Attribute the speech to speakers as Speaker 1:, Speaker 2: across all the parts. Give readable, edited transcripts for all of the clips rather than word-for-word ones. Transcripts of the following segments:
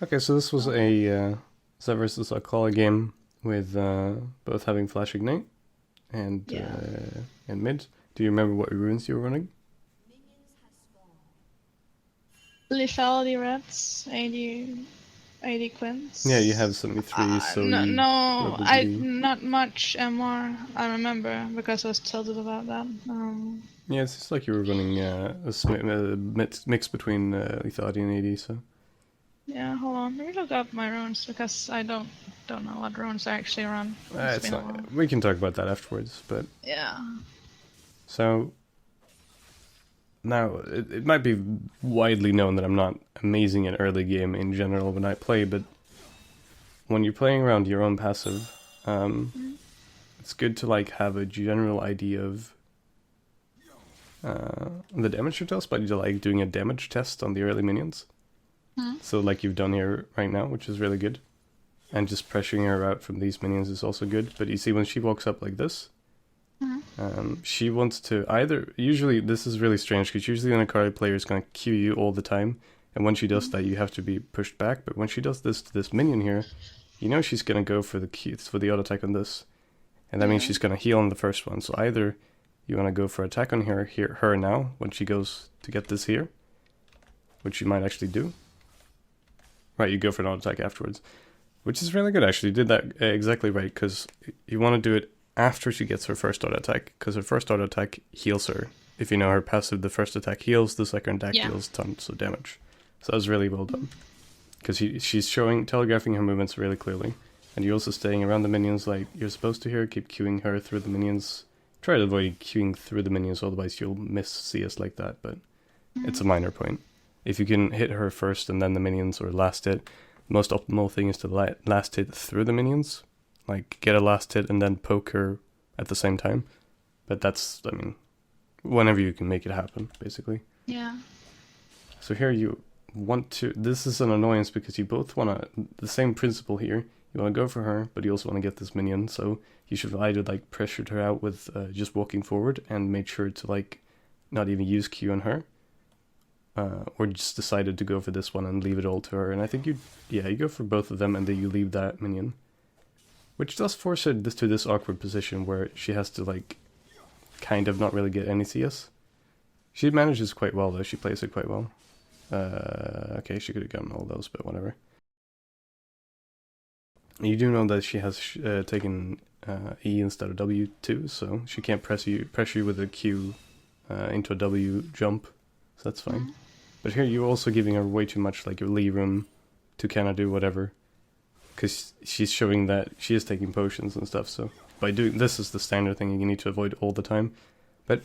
Speaker 1: Okay, so this was a Zed versus Akali game with both having Flash Ignite
Speaker 2: Yeah.
Speaker 1: and mid. Do you remember what runes you were running?
Speaker 2: Lethality rats, 80
Speaker 1: Yeah, you have
Speaker 2: quints.
Speaker 1: 73, so
Speaker 2: No,
Speaker 1: you
Speaker 2: no, I
Speaker 1: probably...
Speaker 2: not much MR. I remember because I was tilted about that.
Speaker 1: Yeah, it's just like you were running mix between lethality and AD, so...
Speaker 2: Yeah, hold on. Let me look up my runes because I don't know what runes I actually run. It's
Speaker 1: It's
Speaker 2: been a
Speaker 1: not...
Speaker 2: while.
Speaker 1: We can talk about that afterwards, but...
Speaker 2: Yeah.
Speaker 1: So, now, it might be widely known that I'm not amazing at early game in general when I play, but when you're playing around your own passive, um,
Speaker 2: Mm.
Speaker 1: it's good to like have a general idea of the damage it does, but you like doing a damage test on the early minions.
Speaker 2: Mm.
Speaker 1: So like you've done here right now, which is really good. And just pressuring her out from these minions is also good. But you see when she walks up like this,
Speaker 2: Mm.
Speaker 1: she wants to either... Usually this is really strange because usually an Akali player is going to Q you all the time. And when she does
Speaker 2: Mm.
Speaker 1: that, you have to be pushed back. But when she does this to this minion here, you know she's going to go for the Q, for the auto attack on this. And that means
Speaker 2: Yeah.
Speaker 1: she's going to heal on the first one. So either you want to go for attack on her now when she goes to get this here, which you might actually do. Right, you go for an auto attack afterwards, which is really good actually. You did that exactly right because you want to do it after she gets her first auto attack because her first auto attack heals her. If you know her passive, the first attack heals, the second attack
Speaker 2: Yeah.
Speaker 1: deals tons of damage. So that was really well
Speaker 2: Mm.
Speaker 1: done because she's showing, telegraphing her movements really clearly. And you're also staying around the minions like you're supposed to here, keep queuing her through the minions. Try to avoid queuing through the minions, otherwise you'll miss CS like that, but it's
Speaker 2: Mm.
Speaker 1: a minor point. If you can hit her first and then the minions, or last hit, the most optimal thing is to last hit through the minions. Like, get a last hit and then poke her at the same time. But that's, I mean, whenever you can make it happen, basically.
Speaker 2: Yeah.
Speaker 1: So here you want to... This is an annoyance because you both want to... The same principle here. You want to go for her, but you also want to get this minion. So you should either, like, pressured her out with just walking forward and made sure to, like, not even use Q on her. Or just decided to go for this one and leave it all to her. And I think you go for both of them and then you leave that minion. Which does force her to this awkward position where she has to, like, kind of not really get any CS. She manages quite well, though. She plays it quite well. Okay, she could have gotten all those, but whatever. You do know that she has taken E instead of W too, so she can't pressure you with a Q into a W jump, so that's fine.
Speaker 2: Mm.
Speaker 1: But here you're also giving her way too much, like your Lee room to kind of do whatever, because she's showing that she is taking potions and stuff. So by doing this is the standard thing you need to avoid all the time. But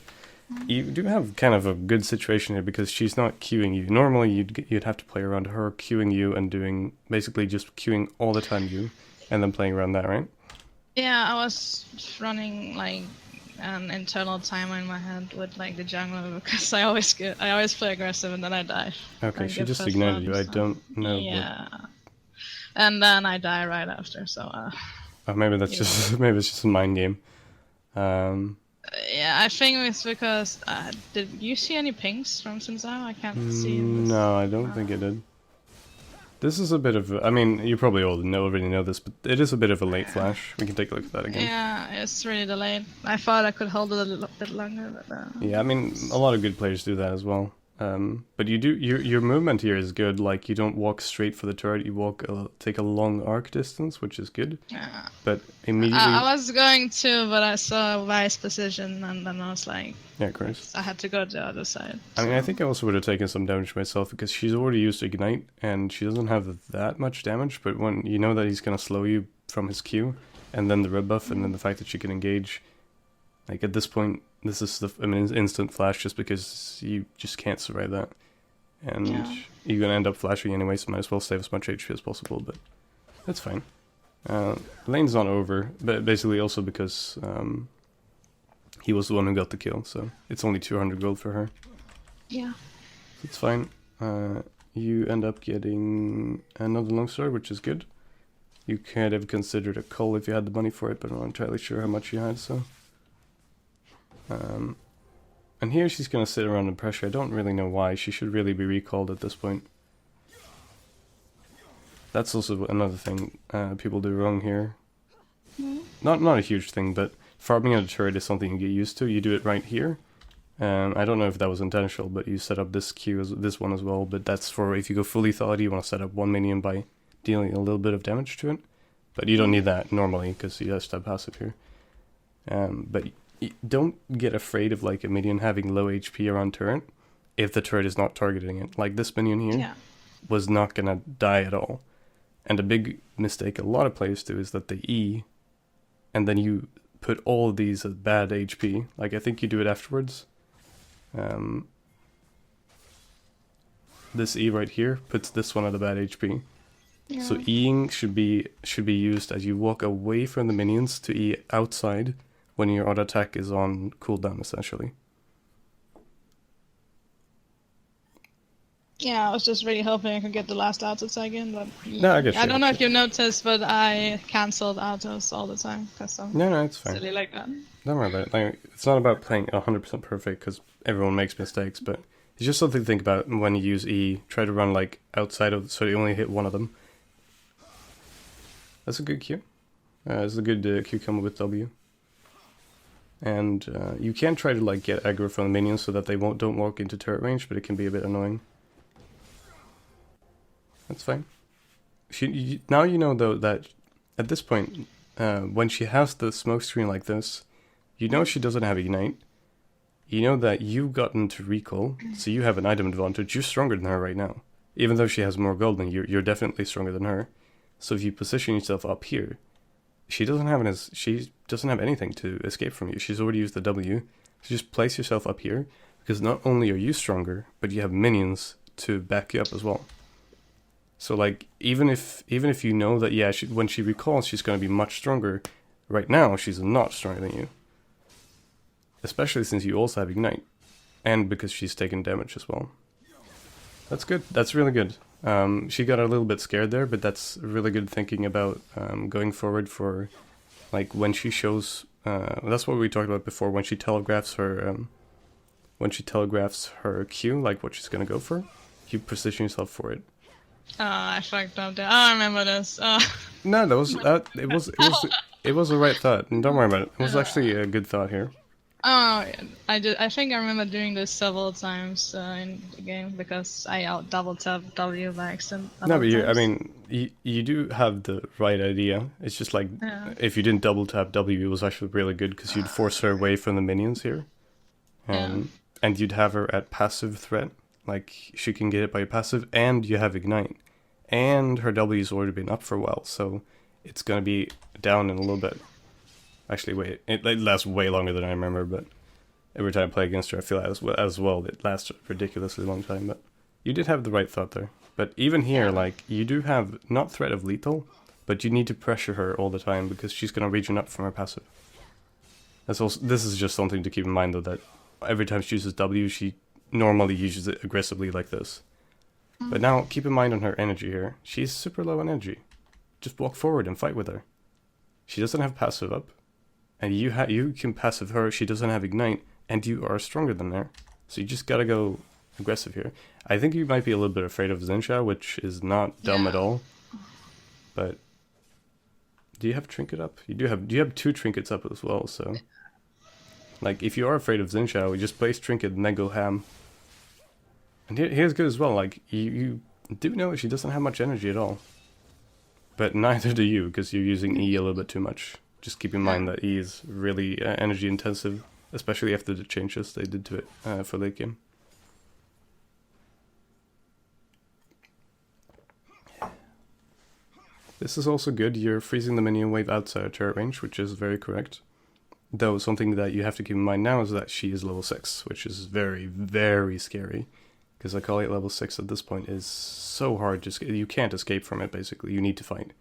Speaker 2: Mm.
Speaker 1: you do have kind of a good situation here because she's not queuing you. Normally you'd have to play around her queuing you and doing basically just queuing all the time you, and then playing around that, right?
Speaker 2: Yeah, I was running like an internal timer in my head with like the jungler because I always play aggressive and then I die.
Speaker 1: Okay,
Speaker 2: I
Speaker 1: she
Speaker 2: get
Speaker 1: just
Speaker 2: first
Speaker 1: ignited
Speaker 2: blood
Speaker 1: you.
Speaker 2: and
Speaker 1: I
Speaker 2: stuff.
Speaker 1: don't know what.
Speaker 2: Yeah, and then I die right after. So
Speaker 1: Oh, maybe that's
Speaker 2: you know.
Speaker 1: just maybe it's just a mind game. Um,
Speaker 2: Yeah, I think it's because did you see any pings from Sinzao? I can't see in this.
Speaker 1: no, I don't think it did. This is a bit of. I mean, you probably already know this, but it is a bit of a late flash. We can take a look at that again.
Speaker 2: Yeah, it's really delayed. I thought I could hold it a little bit longer, but
Speaker 1: Yeah, I mean, a lot of good players do that as well. But your movement here is good. Like you don't walk straight for the turret. You take a long arc distance, which is good.
Speaker 2: yeah.
Speaker 1: But
Speaker 2: I
Speaker 1: immediately,
Speaker 2: was going to, but I saw Vice position, and then I was like,
Speaker 1: yeah, of course.
Speaker 2: I had to go to the other side.
Speaker 1: I mean, I
Speaker 2: So
Speaker 1: think I also would have taken some damage myself because she's already used Ignite and she doesn't have that much damage. But when you know that he's gonna slow you from his Q, and then the red buff, and then the fact that she can engage, like at this point, this is instant flash just because you just can't survive that, and
Speaker 2: yeah,
Speaker 1: you're gonna end up flashing anyway. So might as well save as much HP as possible. But that's fine. Lane's not over, but basically also because he was the one who got the kill, so it's only 200 gold for her.
Speaker 2: yeah.
Speaker 1: It's fine. You end up getting another longsword, which is good. You could have considered a cull if you had the money for it, but I'm not entirely sure how much you had, so... and here she's gonna sit around and pressure. I don't really know why. She should really be recalled at this point. That's also another thing people do wrong here.
Speaker 2: Mm.
Speaker 1: Not a huge thing, but farming at a turret is something you get used to. You do it right here. I don't know if that was intentional, but you set up this queue as this one as well. But that's for if you go fully thought, you want to set up one minion by dealing a little bit of damage to it. But you don't need that normally because you just have passive here. But don't get afraid of like a minion having low HP around turret if the turret is not targeting it. Like this minion here was not gonna die at all. And a big mistake a lot of players do is that they E, and then you put all of these at bad HP. Like I think you do it afterwards. This E right here puts this one at a bad HP.
Speaker 2: Yeah.
Speaker 1: So Eing should be used as you walk away from the minions to E outside when your auto attack is on cooldown, essentially.
Speaker 2: Yeah, I was just really hoping I could get the last autos again, but
Speaker 1: No, I get you.
Speaker 2: I don't know if you noticed, but I cancelled autos all the time because I'm
Speaker 1: No, it's fine.
Speaker 2: silly like that.
Speaker 1: Don't worry about it. Like, it's not about playing 100% perfect because everyone makes mistakes, but it's just something to think about when you use E. Try to run like outside of, so you only hit one of them. That's a good Q. It's a good Q combo with W. And you can try to like get aggro from the minions so that they don't walk into turret range, but it can be a bit annoying. That's fine. Now you know though that at this point, when she has the smoke screen like this, you know she doesn't have Ignite. You know that you've gotten to recall, so you have an item advantage. You're stronger than her right now. Even though she has more gold than you, you're definitely stronger than her. So if you position yourself up here, she doesn't have anything to escape from you. She's already used the W. So just place yourself up here, because not only are you stronger, but you have minions to back you up as well. So like even if you know that when she recalls she's going to be much stronger, right now she's not stronger than you. Especially since you also have Ignite, and because she's taken damage as well. That's good. That's really good. She got a little bit scared there, but that's really good thinking about going forward for like when she shows. That's what we talked about before. When she telegraphs her Q, like what she's gonna go for, you position yourself for it.
Speaker 2: I fucked up there. I remember this.
Speaker 1: No, it was the right thought. And don't worry about it. It was actually a good thought here.
Speaker 2: Oh, I think I remember doing this several times in the game because I double tap W by accident.
Speaker 1: No, but you do have the right idea. It's just like if you didn't double tap W, it was actually really good because you'd force her away from the minions here, and you'd have her at passive threat. Like she can get it by passive, and you have Ignite, and her W's already been up for a while, so it's gonna be down in a little bit. Actually, wait, it lasts way longer than I remember, but every time I play against her, I feel as well it lasts a ridiculously long time. But you did have the right thought there. But even here, like you do have not threat of lethal, but you need to pressure her all the time because she's gonna regen up from her passive. This is just something to keep in mind though, that every time she uses W, she normally uses it aggressively like this. But now keep in mind on her energy here. She's super low on energy. Just walk forward and fight with her. She doesn't have passive up, and you can passive her. She doesn't have Ignite, and you are stronger than her. So you just gotta go aggressive here. I think you might be a little bit afraid of Zinxia, which is not dumb at all. But do you have Trinket up? You have 2 Trinkets up as well, so like if you are afraid of Zinxia, we just place Trinket and then go ham. And here's good as well, like you do know she doesn't have much energy at all. But neither do you, because you're using E a little bit too much. Just keep in mind that E is really energy intensive, especially after the changes they did to it for late game. This is also good. You're freezing the minion wave outside turret range, which is very correct. Though something that you have to keep in mind now is that she is level 6, which is very, very scary. Because Akali at level 6 at this point is so hard to escape. You can't escape from it, basically. You need to fight.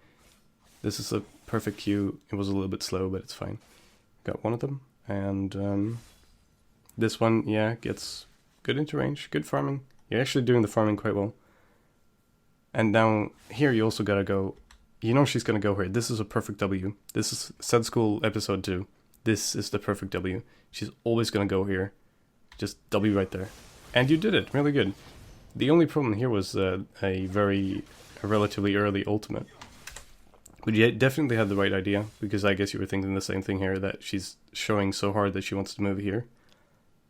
Speaker 1: This is a perfect Q. It was a little bit slow, but it's fine. Got one of them. And this one, yeah, gets good into range. Good farming. You're actually doing the farming quite well. And now, here you also gotta go... You know she's gonna go here. This is a perfect W. This is Said School episode 2. This is the perfect W. She's always gonna go here. Just W right there. And you did it, really good. The only problem here was a very a relatively early ultimate. But you definitely had the right idea, because I guess you were thinking the same thing here, that she's showing so hard that she wants to move here.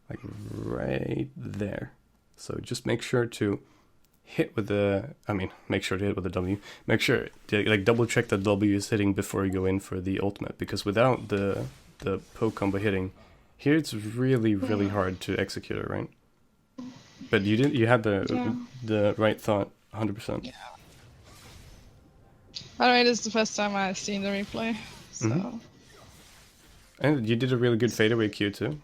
Speaker 1: Like right there. So just make sure to hit with the, make sure to hit with the W. Make sure to like double check that W is hitting before you go in for the ultimate, because without the poke combo hitting, here it's really, really hard to execute it, right? But you had the right thought, 100%.
Speaker 2: Yeah. By the way, this is the first time I've seen the replay, so...
Speaker 1: And you did a really good fadeaway Q too.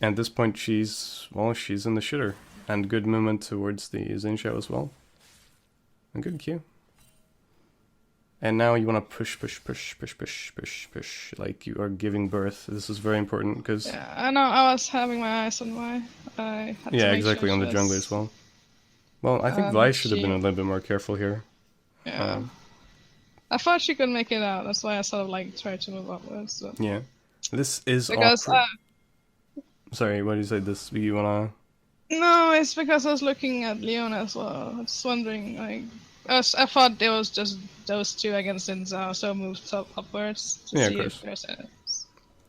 Speaker 1: And at this point she's in the shitter. And good movement towards the Zinshao as well. A good Q. And now you want to push. Like you are giving birth. This is very important because...
Speaker 2: Yeah, I know, I was having my eyes on Vi. I had to make
Speaker 1: exactly,
Speaker 2: sure
Speaker 1: on the jungler as well. Well, I think Vi should have been a little bit more careful here.
Speaker 2: Yeah. I thought she could make it out, that's why I sort of like tried to move upwards. So.
Speaker 1: Yeah. This is
Speaker 2: because
Speaker 1: awkward. Sorry, what did you say? This, you wanna...
Speaker 2: No, it's because I was looking at Leon as well. I was wondering, like... I thought it was just those two against Inzao, so I moved upwards to see if there's any.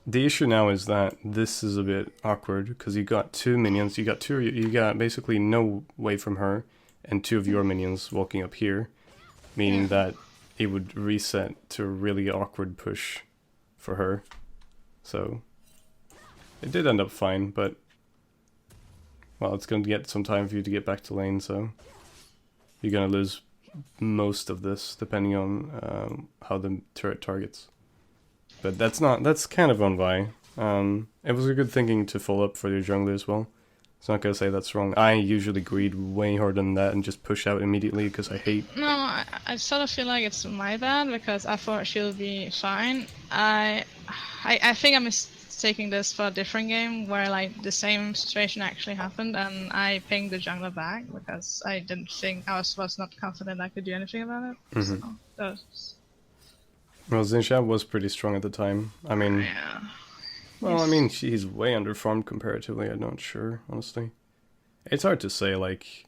Speaker 1: The issue now is that this is a bit awkward, because you got two minions, you got basically no way from her, and two of your minions walking up here, meaning that it would reset to a really awkward push for her. So it did end up fine, but well, it's going to get some time for you to get back to lane, so you're going to lose most of this depending on how the turret targets. But that's kind of on Vi. It was a good thinking to follow up for your jungler as well. It's not gonna say that's wrong. I usually greed way harder than that and just push out immediately because I hate...
Speaker 2: No, I sort of feel like it's my bad because I thought she'll be fine. I think I'm mistaking this for a different game where like the same situation actually happened and I pinged the jungler back because I didn't think, I was not confident I could do anything about it.
Speaker 1: Mm-hmm.
Speaker 2: So,
Speaker 1: well, Zinshao was pretty strong at the time. I mean...
Speaker 2: Yeah.
Speaker 1: Well, I mean, he's way underfarmed comparatively, I'm not sure, honestly. It's hard to say, like,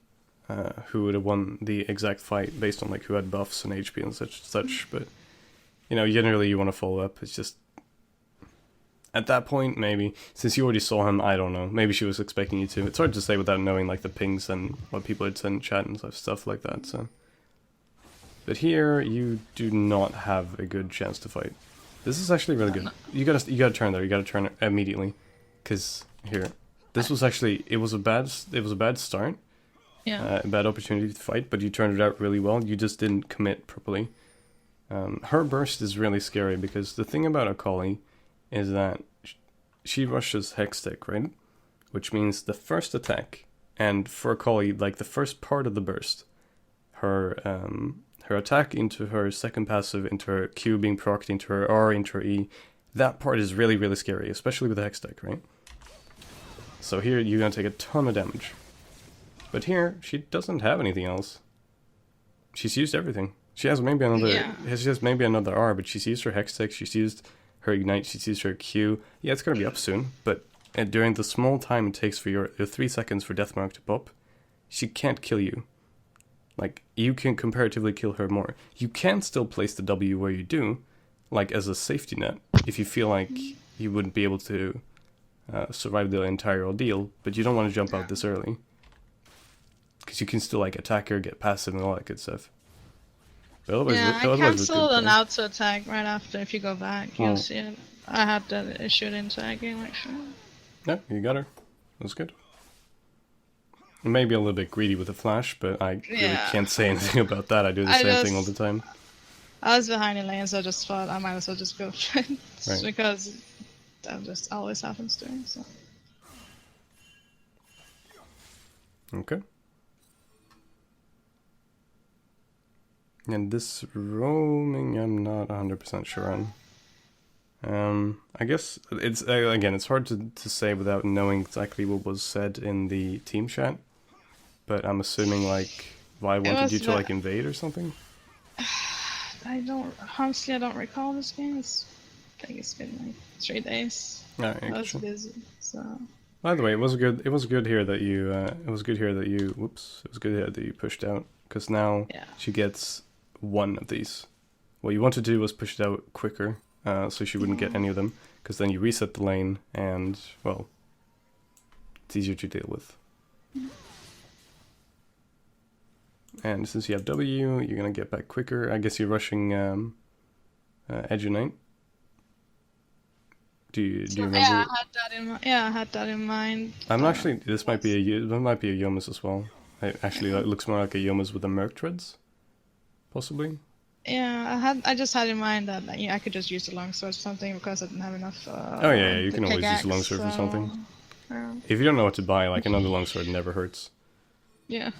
Speaker 1: who would have won the exact fight based on, like, who had buffs and HP and such, but, you know, generally you want to follow up. It's just... At that point, maybe, since you already saw him, I don't know, maybe she was expecting you to. It's hard to say without knowing, like, the pings and what people had said in chat and stuff like that, so... But here, you do not have a good chance to fight. This is actually really good. You gotta turn there. You gotta turn immediately, because here, this was actually it was a bad start.
Speaker 2: Yeah.
Speaker 1: A bad opportunity to fight, but you turned it out really well. You just didn't commit properly. Her burst is really scary because the thing about Akali is that she rushes Hextech, right? Which means the first attack, and for Akali, like the first part of the burst, her attack into her second passive, into her Q being procced, into her R, into her E, that part is really, really scary, especially with the Hextech, right? So here you're gonna take a ton of damage. But here, she doesn't have anything else. She's used everything. She has maybe another R, but she's used her Hextech, she's used her Ignite, she's used her Q. Yeah, it's gonna be up soon, but during the small time it takes for your 3 seconds for Deathmark to pop, she can't kill you. Like, you can comparatively kill her more. You can still place the W where you do, like as a safety net, if you feel like you wouldn't be able to survive the entire ordeal, but you don't want to jump out this early. Because you can still, like, attack her, get passive, and all that good stuff.
Speaker 2: I cancelled an auto attack right after if you go back. You'll see it. I had that issue in tag game, actually.
Speaker 1: Yeah, you got her. That's good. Maybe a little bit greedy with the flash, but I really can't say anything about that. I do the same thing all the time.
Speaker 2: I was behind in lane, so I just thought I might as well just go for it. Right. Because that just always happens to me, so.
Speaker 1: Okay. And this roaming, I'm not 100% sure on. I guess it's, again, it's hard to say without knowing exactly what was said in the team chat. But I'm assuming, like, Vi wanted you to, like, invade or something?
Speaker 2: Honestly, I don't recall this game. I think it's been, like, 3 days. I was busy, so...
Speaker 1: By the way, it was good here that you, whoops, it was good here that you pushed out. because now
Speaker 2: Yeah.
Speaker 1: she gets one of these. What you want to do was push it out quicker, so she wouldn't get any of them, because then you reset the lane, and, well, it's easier to deal with. And since you have W, you're gonna get back quicker. I guess you're rushing Edge of Night. Do you remember?
Speaker 2: Yeah, I had that in mind.
Speaker 1: I'm actually. This might be a Yomas as well. It actually looks more like a Yomas with the Merc treads, possibly.
Speaker 2: Yeah, I just had in mind that I could just use the longsword or something because I didn't have enough.
Speaker 1: Oh yeah, you can always use the longsword for something.
Speaker 2: Yeah.
Speaker 1: If you don't know what to buy, like another longsword never hurts.
Speaker 2: Yeah.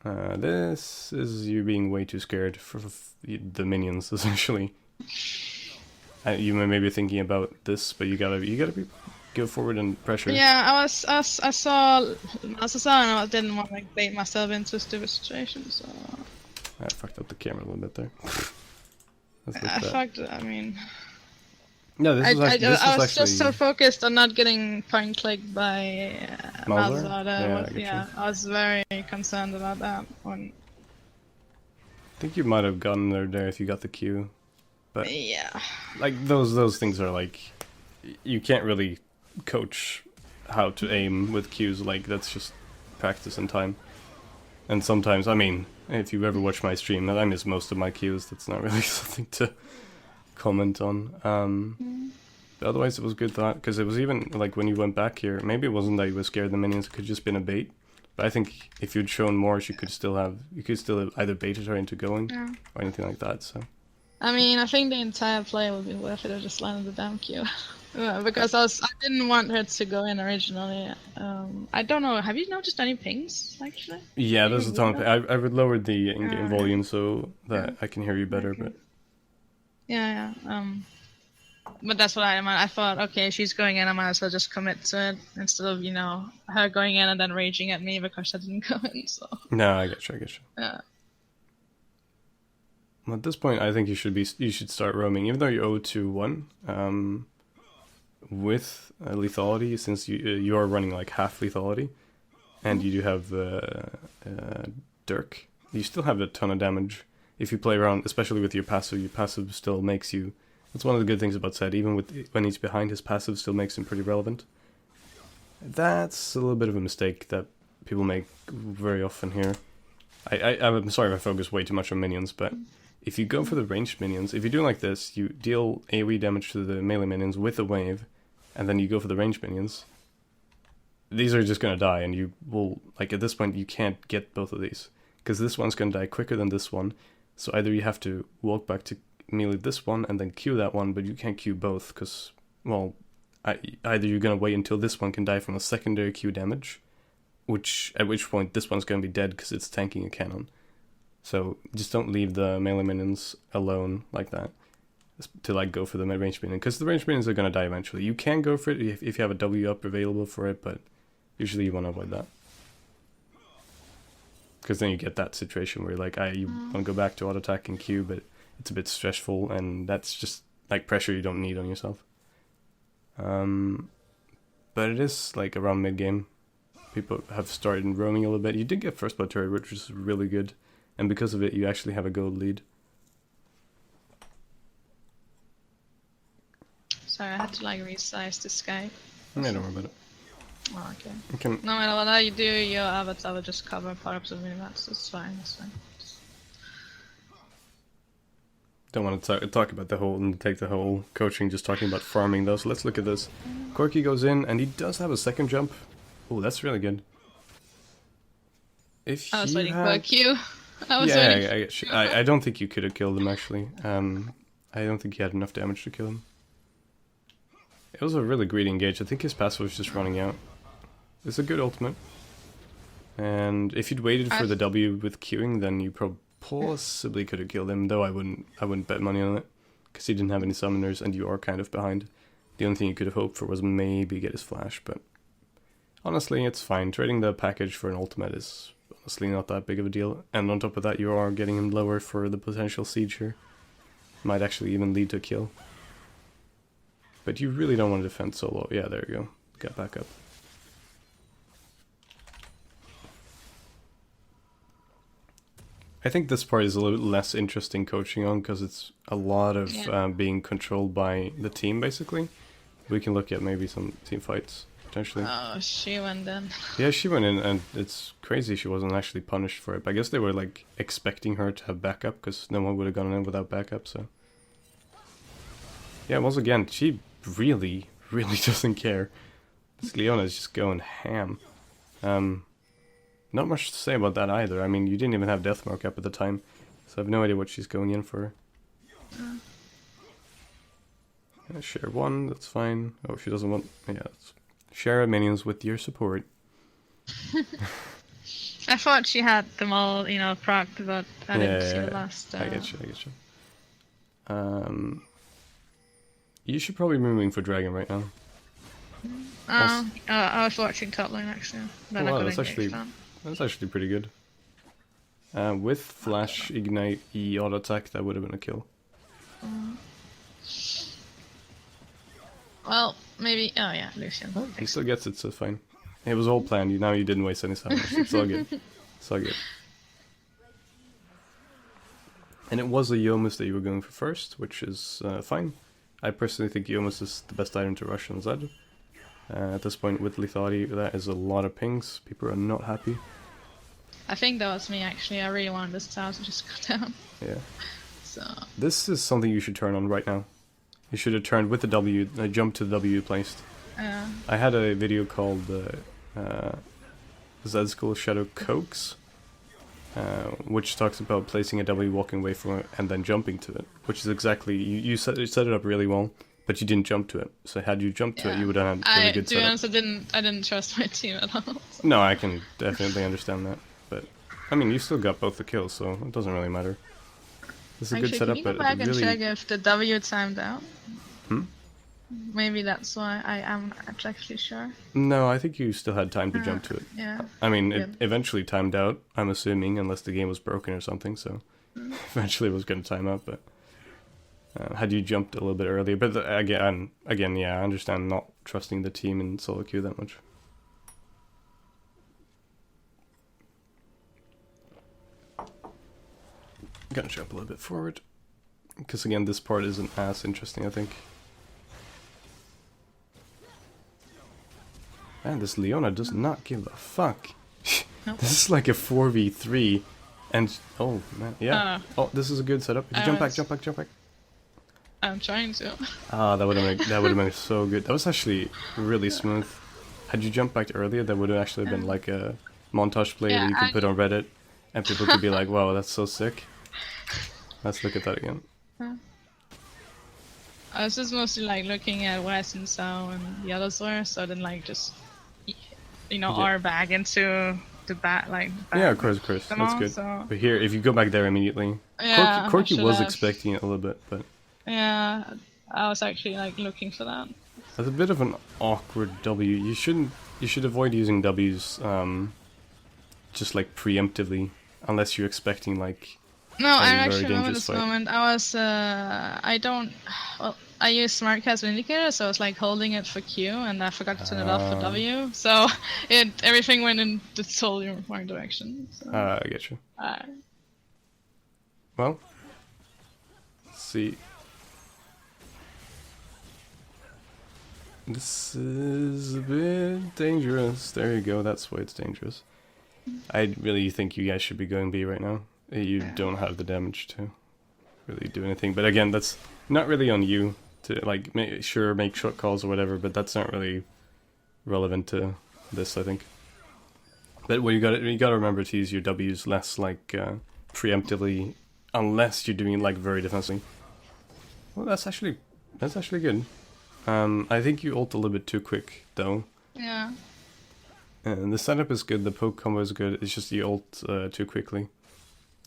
Speaker 1: This is you being way too scared for the minions, essentially. You may be thinking about this, but you gotta go forward and pressure.
Speaker 2: Yeah, I saw and I didn't want to like bait myself into a stupid situation, so.
Speaker 1: I fucked up the camera a little bit there.
Speaker 2: I mean.
Speaker 1: No, this is actually.
Speaker 2: I was just so focused on not getting point clicked by Azoh.
Speaker 1: Yeah,
Speaker 2: I was very concerned about that one.
Speaker 1: I think you might have gotten there if you got the Q, but
Speaker 2: yeah,
Speaker 1: like those things are like you can't really coach how to aim with Qs. Like that's just practice and time. And sometimes, I mean, if you ever watch my stream, I miss most of my Qs. That's not really something to comment on. But otherwise it was good thought, because it was even like when you went back here, maybe it wasn't that you were scared of the minions, it could just been a bait. But I think if you'd shown more, you could still have either baited her into going or anything like that. So
Speaker 2: I mean, I think the entire play would be worth it. I just landed the damn Q. Because I didn't want her to go in originally. I don't know. Have you noticed any pings actually?
Speaker 1: Yeah, there's a ton of. I would lower the in-game volume so that I can hear you better.
Speaker 2: Okay.
Speaker 1: But
Speaker 2: yeah. But that's what I thought. Okay, she's going in. I might as well just commit to it instead of her going in and then raging at me because I didn't go in. So
Speaker 1: no, I get you.
Speaker 2: yeah.
Speaker 1: Well, at this point, I think you should start roaming, even though you're 0-1. With lethality, since you are running like half lethality, and you do have Dirk, you still have a ton of damage if you play around, especially with your passive. Your passive still makes you. That's one of the good things about Zed. Even when he's behind, his passive still makes him pretty relevant. That's a little bit of a mistake that people make very often here. I'm sorry if I focus way too much on minions, but if you go for the ranged minions, if you're doing like this, you deal AoE damage to the melee minions with a wave, and then you go for the ranged minions, these are just going to die, and you will, like at this point, you can't get both of these. Because this one's going to die quicker than this one, so either you have to walk back to melee this one and then Q that one, but you can't Q both, because, well, either you're going to wait until this one can die from a secondary Q damage, at which point this one's going to be dead because it's tanking a cannon. So just don't leave the melee minions alone like that to like go for the ranged minion, because the ranged minions are going to die eventually. You can go for it if you have a W up available for it, but usually you want to avoid that, because then you get that situation where like you want to go back to auto attack and Q, but it's a bit stressful, and that's just like pressure you don't need on yourself. But it is like around mid game, people have started roaming a little bit. You did get first blood turret, which is really good. And because of it, you actually have a gold lead.
Speaker 2: Sorry, I had to like resize the Skype.
Speaker 1: Yeah, don't worry about it.
Speaker 2: Oh, okay. No matter what you do, your avatar will just cover part of the minimaps. It's fine.
Speaker 1: Don't want to talk about the whole and take the whole coaching, just talking about farming though. So let's look at this. Corki goes in, and he does have a second jump. Oh, that's really good.
Speaker 2: I was waiting for a Q.
Speaker 1: I don't think you could have killed him actually. I don't think he had enough damage to kill him. It was a really greedy engage. I think his passive was just running out. It's a good ultimate. And if you'd waited for the W with queuing, then you possibly could have killed him. Though I wouldn't bet money on it, because he didn't have any summoners, and you are kind of behind. The only thing you could have hoped for was maybe get his flash, but honestly, it's fine. Trading the package for an ultimate is honestly not that big of a deal, and on top of that you are getting him lower for the potential siege here. Might actually even lead to a kill. But you really don't want to defend solo. Yeah, there you go. Got back up. I think this part is a little bit less interesting coaching on because it's a lot of
Speaker 2: Yeah.
Speaker 1: being controlled by the team, basically. We can look at maybe some team fights, potentially.
Speaker 2: Oh, she went then.
Speaker 1: Yeah, she went in, and it's crazy she wasn't actually punished for it. But I guess they were, like, expecting her to have backup because no one would have gone in without backup, so... Yeah, once again, she really, really doesn't care. This Leona is just going ham. Not much to say about that either. I mean, you didn't even have Deathmark up at the time, so I have no idea what she's going in for. Share one, that's fine. Oh, she doesn't want... Yeah, share minions with your support.
Speaker 2: I thought she had them all, you know, procced, but I didn't see the last.
Speaker 1: I get you. You should probably be moving for Dragon right now.
Speaker 2: I was watching top lane actually. Then I couldn't engage that.
Speaker 1: That's actually pretty good. With Flash, Ignite, E, Auto Attack, that would have been a kill.
Speaker 2: Well, maybe. Oh yeah, Lucian.
Speaker 1: Oh, he still gets it, so fine. It was all planned. Now you didn't waste any time. It's all good. It's all good. And it was a Yomus that you were going for first, which is fine. I personally think Yomus is the best item to rush on Zed. At this point with Lethality, that is a lot of pings. People are not happy.
Speaker 2: I think that was me actually. I really wanted this tower to just go down.
Speaker 1: Yeah.
Speaker 2: So.
Speaker 1: This is something you should turn on right now. You should have turned with the W, jump to the W placed. I had a video called Zed School Shadow Coax, which talks about placing a W, walking away from it, and then jumping to it. Which is exactly, you set it up really well, but you didn't jump to it. So had you jumped to it, you would have had a really good setup.
Speaker 2: To be honest, I didn't trust my team at all. So.
Speaker 1: No, I can definitely understand that. But, I mean, you still got both the kills, so it doesn't really matter. This is a good setup,
Speaker 2: but
Speaker 1: but
Speaker 2: I can
Speaker 1: really...
Speaker 2: check if the W timed out.
Speaker 1: Hmm?
Speaker 2: Maybe that's why I am actually sure.
Speaker 1: No, I think you still had time to jump to it.
Speaker 2: Yeah.
Speaker 1: I mean, it eventually timed out, I'm assuming, unless the game was broken or something, so... Eventually it was going to time out, but... had you jumped a little bit earlier, but again, yeah, I understand not trusting the team in solo queue that much. Gonna jump a little bit forward, because again, this part isn't as interesting, I think. Man, this Leona does not give a fuck.
Speaker 2: Nope.
Speaker 1: This is like a 4v3, and oh man, yeah. Oh, this is a good setup. If you jump back.
Speaker 2: I'm trying to.
Speaker 1: Ah, that would have been so good. That was actually really smooth. Had you jumped back earlier, that would have actually been like a montage play that you could put on Reddit, and people could be like, "Wow, that's so sick." Let's look at that again.
Speaker 2: I was just mostly like looking at West and South and the others were, so then like just, you know, R back into the back, like.
Speaker 1: Yeah, of course, that's good.
Speaker 2: So.
Speaker 1: But here, if you go back there immediately,
Speaker 2: Yeah,
Speaker 1: Corky was expecting it a little bit, but.
Speaker 2: Yeah, I was actually like looking for that.
Speaker 1: That's a bit of an awkward W. You should avoid using W's just like preemptively, unless you're expecting like.
Speaker 2: No, I actually remember this moment. I was I used smart cast indicator, so I was like holding it for Q, and I forgot to turn it off for W. So everything went in the totally wrong direction. So.
Speaker 1: I get you. Well, let's see. This is a bit dangerous. There you go, that's why it's dangerous. I really think you guys should be going B right now. You don't have the damage to really do anything. But again, that's not really on you to like make short calls or whatever, but that's not really relevant to this, I think. But what you gotta remember to use your W's less like preemptively, unless you're doing like very defensively. Well, that's actually good. I think you ult a little bit too quick, though.
Speaker 2: Yeah.
Speaker 1: And the setup is good, the poke combo is good, it's just you ult too quickly.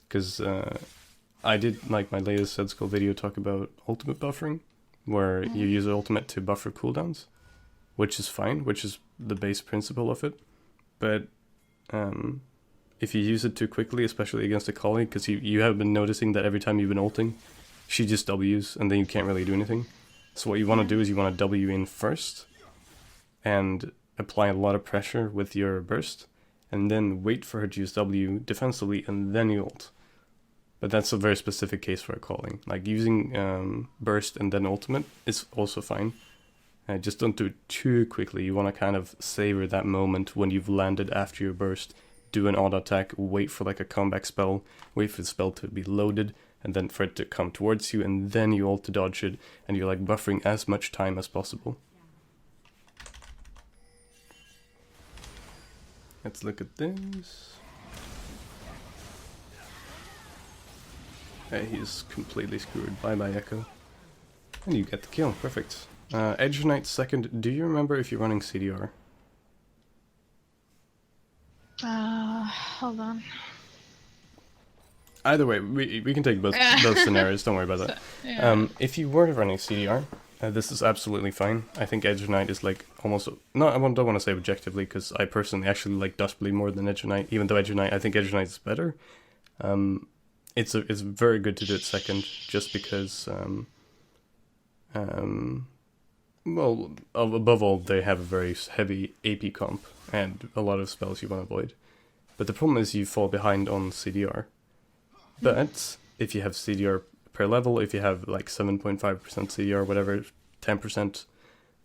Speaker 1: Because I did, like, my latest Zed School video talk about ultimate buffering, where you use ultimate to buffer cooldowns, which is fine, which is the base principle of it. But if you use it too quickly, especially against Akali, because you have been noticing that every time you've been ulting, she just W's, and then you can't really do anything. So what you want to do is you want to W in first, and apply a lot of pressure with your burst, and then wait for her to use W defensively, and then you ult. But that's a very specific case for Akali. Like using burst and then ultimate is also fine. Just don't do it too quickly. You want to kind of savor that moment when you've landed after your burst. Do an auto attack, wait for like a comeback spell, wait for the spell to be loaded, and then for it to come towards you, and then you ult to dodge it, and you're like buffering as much time as possible. Let's look at this. He's completely screwed. Bye bye Echo. And you get the kill. Perfect. Edge Knight second. Do you remember if you're running CDR?
Speaker 2: Hold on.
Speaker 1: Either way, we can take both scenarios. Don't worry about that.
Speaker 2: Yeah.
Speaker 1: If you were running CDR, this is absolutely fine. I think Edge Knight is like almost... No, I don't want to say objectively, because I personally actually like Duskblade more than Edge Knight. Even though Edge Knight, I think Edge Knight is better. It's very good to do it second, just because... well, above all, they have a very heavy AP comp, and a lot of spells you want to avoid. But the problem is you fall behind on CDR. But if you have CDR per level, if you have like 7.5% CDR, whatever, 10%,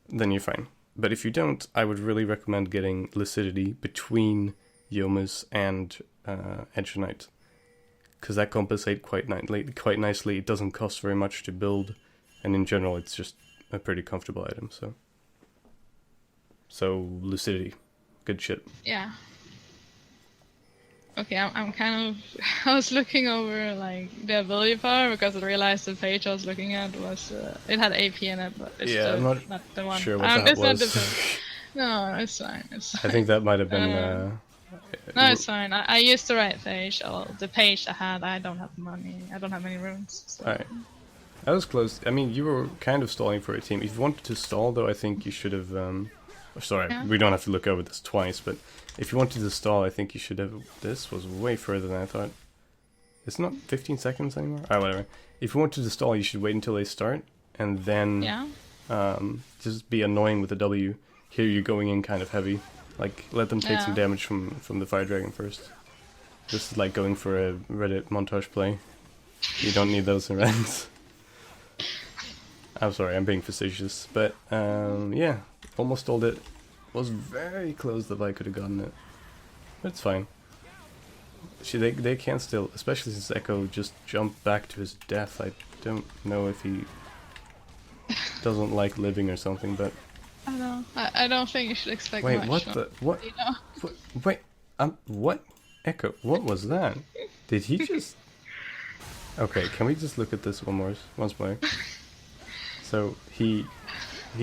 Speaker 1: then you're fine. But if you don't, I would really recommend getting Lucidity between Yomas and Edge Knight, because that compensates quite nicely. It doesn't cost very much to build, and in general, it's just a pretty comfortable item. So Lucidity, good shit.
Speaker 2: Yeah. Okay, I'm kind of... I was looking over, like, the ability power, because I realized the page I was looking at was... it had AP in it, but it's
Speaker 1: I'm
Speaker 2: not the one.
Speaker 1: Sure what that
Speaker 2: it's
Speaker 1: was.
Speaker 2: Not the no, it's fine.
Speaker 1: I think that might have been...
Speaker 2: no, it's fine. I used the right page. Or the page I had, I don't have money. I don't have many runes. So.
Speaker 1: Alright. That was close. I mean, you were kind of stalling for a team. If you wanted to stall, though, I think you should have... sorry,
Speaker 2: Yeah.
Speaker 1: we don't have to look over this twice, but if you wanted to stall, I think you should have... This was way further than I thought. It's not 15 seconds anymore? Ah, whatever. If you wanted to stall, you should wait until they start, and then just be annoying with the W. Here you're going in kind of heavy. Like, let them take some damage from the Fire Dragon first. This is like going for a Reddit montage play. You don't need those in ranks. I'm sorry, I'm being facetious, but yeah, almost stalled it. Was very close that I could have gotten it, but it's fine. They can still, especially since Echo just jumped back to his death. I don't know if he doesn't like living or something, but
Speaker 2: I don't know. I don't think you should expect
Speaker 1: wait,
Speaker 2: much.
Speaker 1: what the what?
Speaker 2: You know?
Speaker 1: Wait, what? Echo, what was that? Did he just? Okay, can we just look at this once more? So he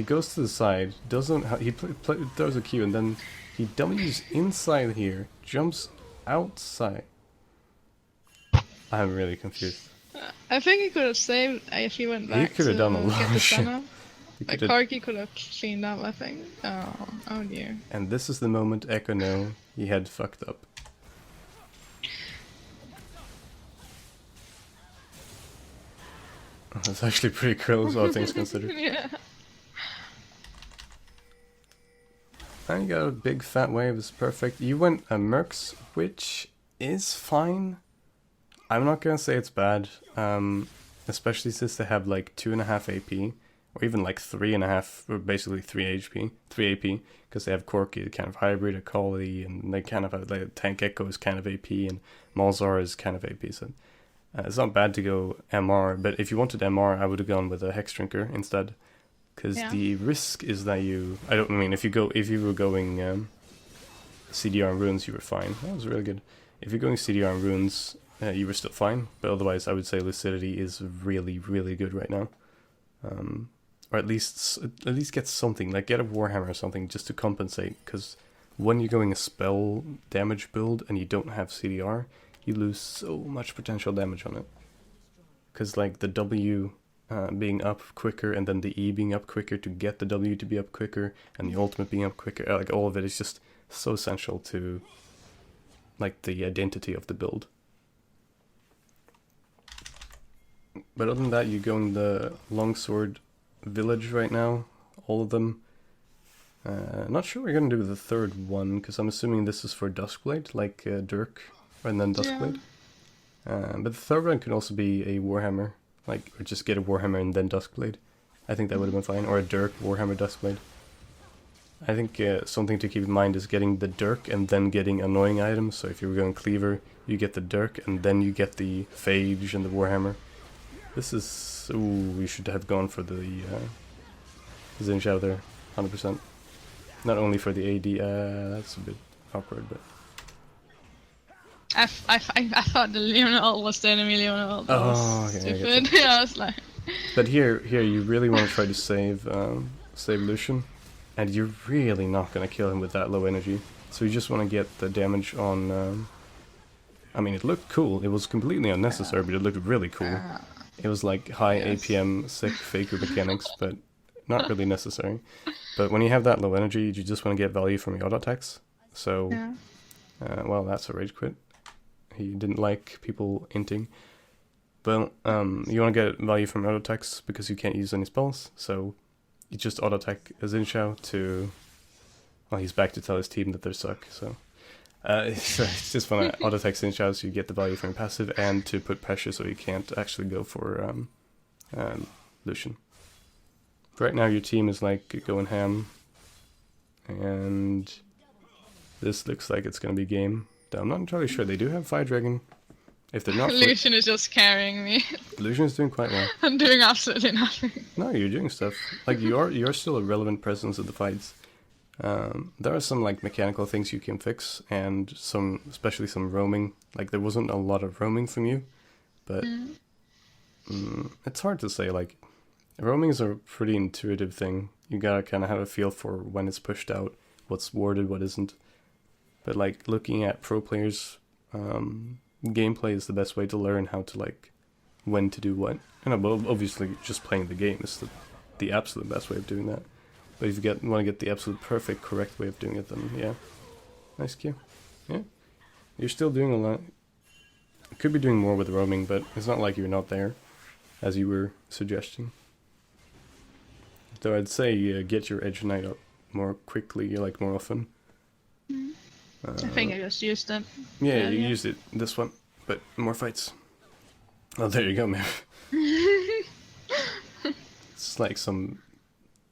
Speaker 1: goes to the side, he throws a Q, and then he W's inside here, jumps outside. I'm really confused.
Speaker 2: I think he could have saved if he went back.
Speaker 1: He could have done a lot of shit.
Speaker 2: Like Karki could have cleaned up, I think. Oh dear.
Speaker 1: And this is the moment Echo knew he had fucked up. That's actually pretty close, all things considered.
Speaker 2: Yeah.
Speaker 1: And you got a big fat wave, it's perfect. You went a Mercs, which is fine. I'm not gonna say it's bad, especially since they have like 2.5 AP, or even like 3.5, or basically 3 AP, because they have Corki, kind of hybrid, Akali, and they kind of have like Tank Echo is kind of AP, and Malzar is kind of AP, so it's not bad to go MR, but if you wanted MR, I would have gone with a Hex Drinker instead. Because the risk is that if you were going CDR and runes, you were fine. That was really good. If you're going CDR and runes, you were still fine. But otherwise, I would say Lucidity is really, really good right now. Or at least get something, like get a Warhammer or something, just to compensate. Because when you're going a spell damage build and you don't have CDR, you lose so much potential damage on it. Because like the W... being up quicker, and then the E being up quicker to get the W to be up quicker, and the ultimate being up quicker, like all of it is just so essential to like the identity of the build. But other than that, you're going the Longsword Village right now, all of them. Not sure what you're gonna do with the third one, because I'm assuming this is for Duskblade, like Dirk, and then Duskblade. But the third one could also be a Warhammer, like, or just get a Warhammer and then Duskblade. I think that would have been fine, or a Dirk, Warhammer, Duskblade. I think something to keep in mind is getting the Dirk and then getting annoying items. So if you were going Cleaver, you get the Dirk and then you get the Phage and the Warhammer. This is... ooh, we should have gone for the Xin Zhao there, 100%. Not only for the AD, that's a bit awkward, but...
Speaker 2: I thought the Leonel was the enemy Leonel. That was
Speaker 1: okay,
Speaker 2: stupid. Yeah, I was like...
Speaker 1: But here, you really want to try to save Lucian. And you're really not going to kill him with that low energy. So you just want to get the damage on... I mean, it looked cool. It was completely unnecessary, but it looked really cool. It was like high APM, sick faker mechanics, but not really necessary. But when you have that low energy, you just want to get value from your auto attacks. So, well, that's a rage quit. He didn't like people inting. But you want to get value from auto attacks because you can't use any spells. So you just auto attack a Xin Zhao to... well, he's back to tell his team that they suck, so... so it's just want to auto attack Xin Zhao so you get the value from your passive and to put pressure so you can't actually go for Lucian. But right now your team is like going ham. And this looks like it's going to be game. Though I'm not entirely sure. They do have Fire Dragon. If they're not...
Speaker 2: Lucian is just carrying me.
Speaker 1: Lucian is doing quite well.
Speaker 2: I'm doing absolutely nothing.
Speaker 1: No, you're doing stuff. Like, you're still a relevant presence in the fights. There are some, like, mechanical things you can fix, and some, especially some roaming. Like, there wasn't a lot of roaming from you, but it's hard to say. Like, roaming is a pretty intuitive thing. You gotta kind of have a feel for when it's pushed out, what's warded, what isn't. But, like, looking at pro players... gameplay is the best way to learn how to, like, when to do what. And obviously just playing the game is the absolute best way of doing that. But if you want to get the absolute perfect correct way of doing it, then yeah. Nice Q. Yeah. You're still doing a lot. You could be doing more with roaming, but it's not like you're not there, as you were suggesting. Though I'd say get your Edge Knight up more quickly, like more often.
Speaker 2: I think I just used it.
Speaker 1: Yeah, you used it, this one, but more fights. Oh, there you go, man. It's like some...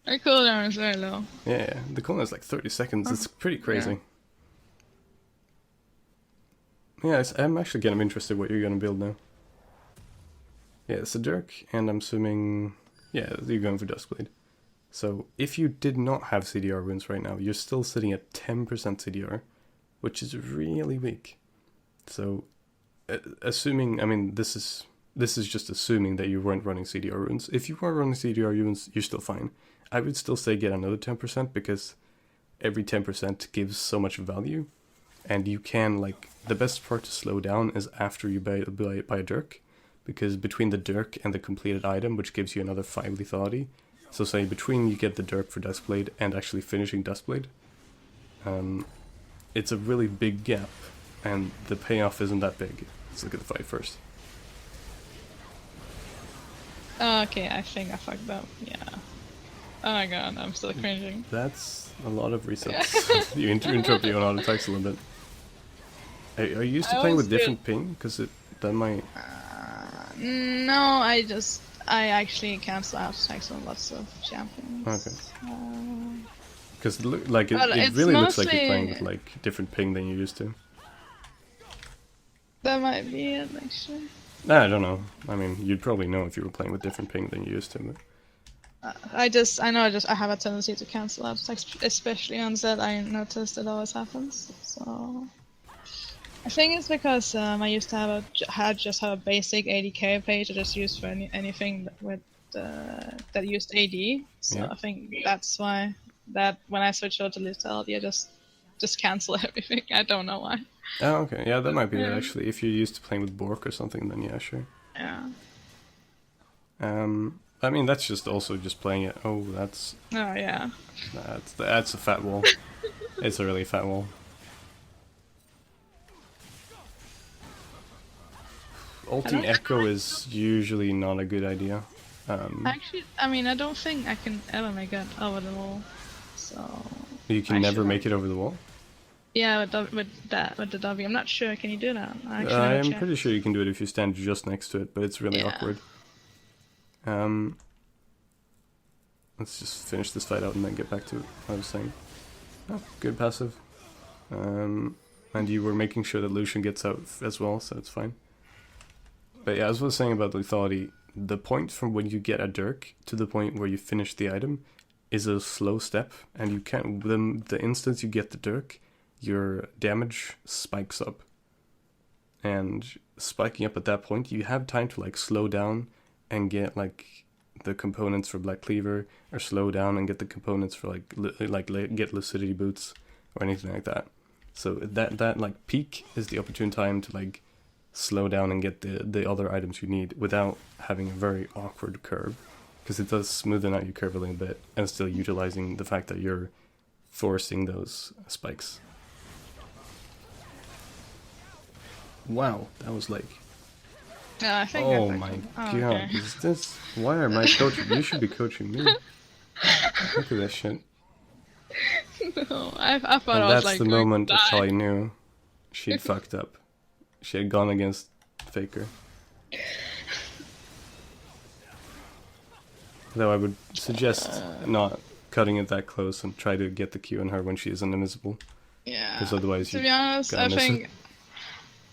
Speaker 2: Our cooldown is very low.
Speaker 1: Yeah, the cooldown is like 30 seconds, it's pretty crazy. Yeah, I'm actually kind of interested what you're going to build now. Yeah, it's a Dirk, and I'm assuming... yeah, you're going for Duskblade. So, if you did not have CDR runes right now, you're still sitting at 10% CDR. Which is really weak. So, assuming, I mean, this is just assuming that you weren't running CDR runes. If you were running CDR runes, you're still fine. I would still say get another 10% because every 10% gives so much value. And you can, like, the best part to slow down is after you buy a Dirk. Because between the Dirk and the completed item, which gives you another 5 lethality. So say between you get the Dirk for Duskblade and actually finishing Duskblade. It's a really big gap, and the payoff isn't that big. Let's look at the fight first.
Speaker 2: Okay, I think I fucked up. Yeah. Oh my god, I'm still cringing.
Speaker 1: That's a lot of resets. You interrupt your own auto attacks a little bit. Are you used to playing with different ping? Because that might...
Speaker 2: no, I actually cancel out attacks on lots of champions.
Speaker 1: Okay. Because like it really looks like you're playing with like different ping than you used to.
Speaker 2: That might be it, actually.
Speaker 1: Nah, I don't know. I mean, you'd probably know if you were playing with different ping than you used to. But...
Speaker 2: I have a tendency to cancel out attacks, especially on Z. I noticed it always happens. So I think it's because I used to have a basic ADK page I just used for anything that used AD. So yeah. I think that's why. That when I switch over to lethality, I just cancel everything. I don't know why.
Speaker 1: Oh, okay. Yeah, that might be it, actually. If you're used to playing with Bork or something, then yeah, sure.
Speaker 2: Yeah.
Speaker 1: I mean, that's just also just playing it. Oh, that's...
Speaker 2: oh, yeah.
Speaker 1: That's a fat wall. It's a really fat wall. Ulting Echo is usually not a good idea.
Speaker 2: Actually, I mean, I don't think I can ever make it over the wall. So
Speaker 1: you can never make it over the wall?
Speaker 2: Yeah, with the W. I'm not sure. Can you do that? I actually
Speaker 1: I
Speaker 2: never
Speaker 1: am
Speaker 2: checked.
Speaker 1: pretty sure you can do it if you stand just next to it, but it's really
Speaker 2: Yeah.
Speaker 1: awkward. Um, let's just finish this fight out and then get back to what I was saying. Oh, good passive. And you were making sure that Lucian gets out as well, so it's fine. But yeah, as I was saying about lethality, the point from when you get a Dirk to the point where you finish the item is a slow step, and you can't. The instant you get the Dirk, your damage spikes up. And spiking up at that point, you have time to like slow down and get like the components for Black Cleaver, or slow down and get the components for get Lucidity Boots or anything like that. So that like peak is the opportune time to like slow down and get the other items you need without having a very awkward curve, because it does smoothen out your curve a little bit and still utilizing the fact that you're forcing those spikes. Wow, that was like,
Speaker 2: Yeah, I think.
Speaker 1: oh my
Speaker 2: Oh,
Speaker 1: god,
Speaker 2: okay.
Speaker 1: is this, why am I coaching? You should be coaching me. Look at this shit.
Speaker 2: No, I thought
Speaker 1: And
Speaker 2: I was
Speaker 1: that's
Speaker 2: like
Speaker 1: the
Speaker 2: going
Speaker 1: moment
Speaker 2: to die.
Speaker 1: Akali knew she'd fucked up. She had gone against Faker. Though I would suggest not cutting it that close and try to get the Q on her when she isn't invisible.
Speaker 2: Yeah.
Speaker 1: Because otherwise
Speaker 2: To
Speaker 1: you
Speaker 2: be honest,
Speaker 1: gotta miss it.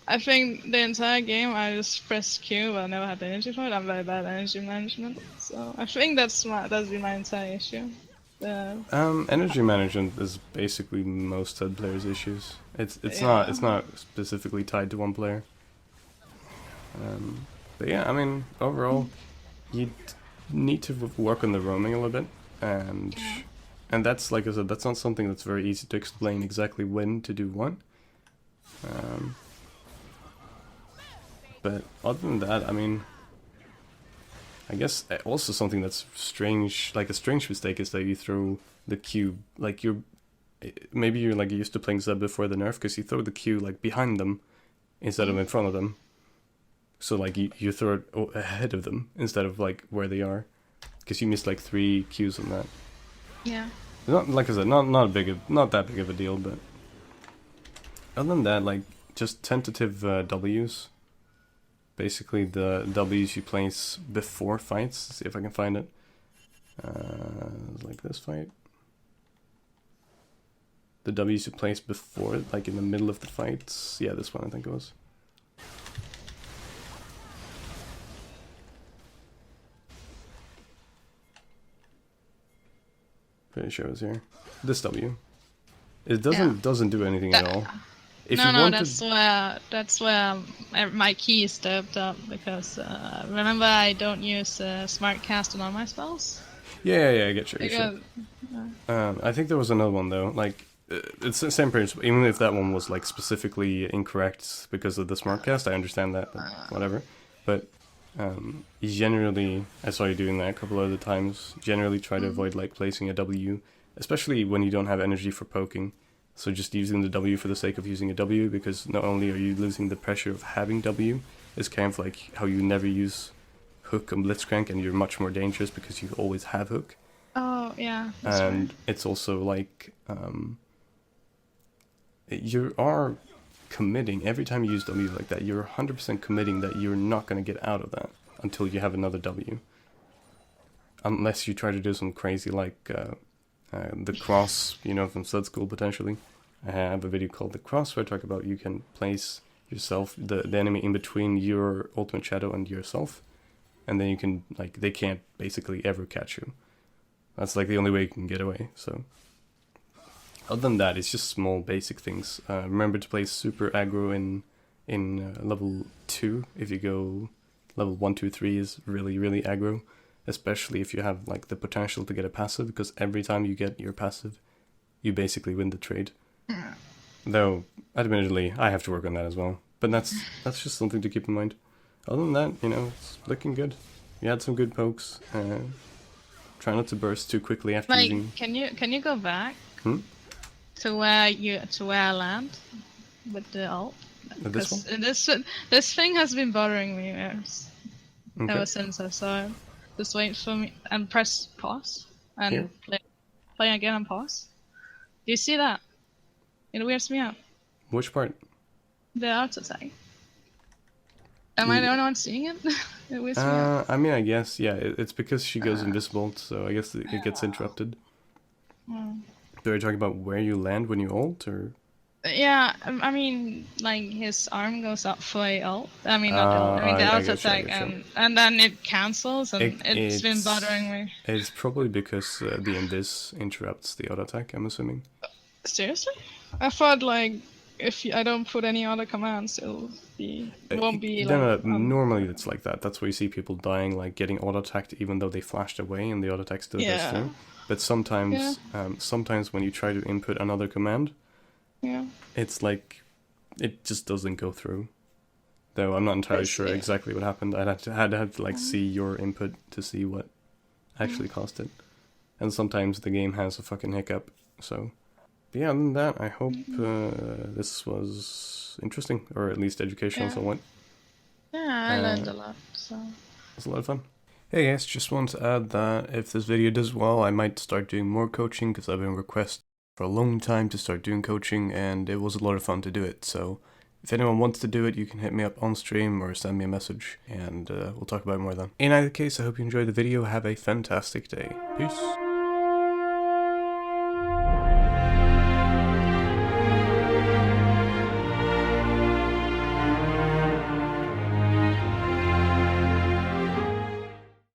Speaker 2: I think the entire game I just pressed Q, but I never had the energy for it. I'm very bad at energy management, so I think that's been my entire issue.
Speaker 1: Energy management is basically most HUD players' issues. It's
Speaker 2: Yeah.
Speaker 1: not specifically tied to one player. But yeah, I mean, overall, you need to work on the roaming a little bit, and that's, like I said, that's not something that's very easy to explain exactly when to do what. But other than that, I mean, I guess also something that's strange, like a strange mistake, is that you throw the cube, like maybe you're like used to playing Zeb before the nerf, because you throw the Q like behind them instead of in front of them. So like you throw it ahead of them instead of like where they are, because you missed like 3 Qs on that.
Speaker 2: Yeah.
Speaker 1: Not, like I said, not that big of a deal, but other than that, like just tentative Ws. Basically, the W's you place before fights. Let's see if I can find it. Like this fight. The W's you place before, like in the middle of the fights. Yeah, this one I think it was. Pretty sure it was here. This W. It doesn't do anything at all. If
Speaker 2: no,
Speaker 1: you
Speaker 2: no,
Speaker 1: wanted...
Speaker 2: that's where my key is stepped up, because remember I don't use smart cast on all my spells.
Speaker 1: Yeah, I get you.
Speaker 2: Because,
Speaker 1: I think there was another one though. Like, it's the same principle. Even if that one was like specifically incorrect because of the smart cast, I understand that. But whatever. But generally, I saw you doing that a couple other times. Generally, try to avoid like placing a W, especially when you don't have energy for poking. So just using the W for the sake of using a W, because not only are you losing the pressure of having W, it's kind of like how you never use hook on Blitzcrank and you're much more dangerous because you always have hook.
Speaker 2: oh yeah.
Speaker 1: And
Speaker 2: Right.
Speaker 1: it's also like you are committing every time you use W like that. You're 100% committing that you're not going to get out of that until you have another W, unless you try to do some crazy like the cross, from Sled School potentially. I have a video called The Cross where I talk about you can place yourself, the enemy, in between your ultimate shadow and yourself, and then you can, like, they can't basically ever catch you. That's like the only way you can get away. So other than that, it's just small basic things. Remember to play super aggro in level 2. If you go level 1, 2, 3 is really, really aggro, especially if you have like the potential to get a passive, because every time you get your passive, you basically win the trade. Though, admittedly, I have to work on that as well. But that's just something to keep in mind. Other than that, it's looking good. You had some good pokes. Try not to burst too quickly after
Speaker 2: Like,
Speaker 1: using...
Speaker 2: can you go back to where I land with the ult?
Speaker 1: This one?
Speaker 2: Because this thing has been bothering me
Speaker 1: Okay.
Speaker 2: ever since I saw it. Just wait for me and press pause
Speaker 1: Here?
Speaker 2: and play again and pause. Do you see that? It weirds me out.
Speaker 1: Which part?
Speaker 2: The auto tag. Am I the only one seeing it? It weirds me out.
Speaker 1: I mean, I guess, yeah, it's because she goes invisible, so I guess it gets interrupted. Are you talking about where you land when you ult, or?
Speaker 2: Yeah, I mean, like his arm goes up for a ult. I mean, not ult. I mean the
Speaker 1: I
Speaker 2: auto
Speaker 1: get you, I
Speaker 2: tag,
Speaker 1: get you.
Speaker 2: and then it cancels, and it's been bothering me.
Speaker 1: It's probably because the invis interrupts the auto attack, I'm assuming.
Speaker 2: Seriously? I thought like if I don't put any other commands, it won't be like.
Speaker 1: Normally it's like that. That's why you see people dying, like getting auto attacked, even though they flashed away, and the auto attack still goes through. But sometimes, sometimes when you try to input another command, it's like it just doesn't go through. Though I'm not entirely sure exactly what happened. I'd have to like see your input to see what actually caused it. And sometimes the game has a fucking hiccup. So, but yeah, other than that, I hope this was interesting, or at least educational somewhat.
Speaker 2: Yeah, I learned a lot, so.
Speaker 1: It was a lot of fun. Hey guys, just want to add that if this video does well, I might start doing more coaching, because I've been requested for a long time to start doing coaching, and it was a lot of fun to do it. So if anyone wants to do it, you can hit me up on stream or send me a message, and we'll talk about it more then. In either case, I hope you enjoyed the video. Have a fantastic day. Peace.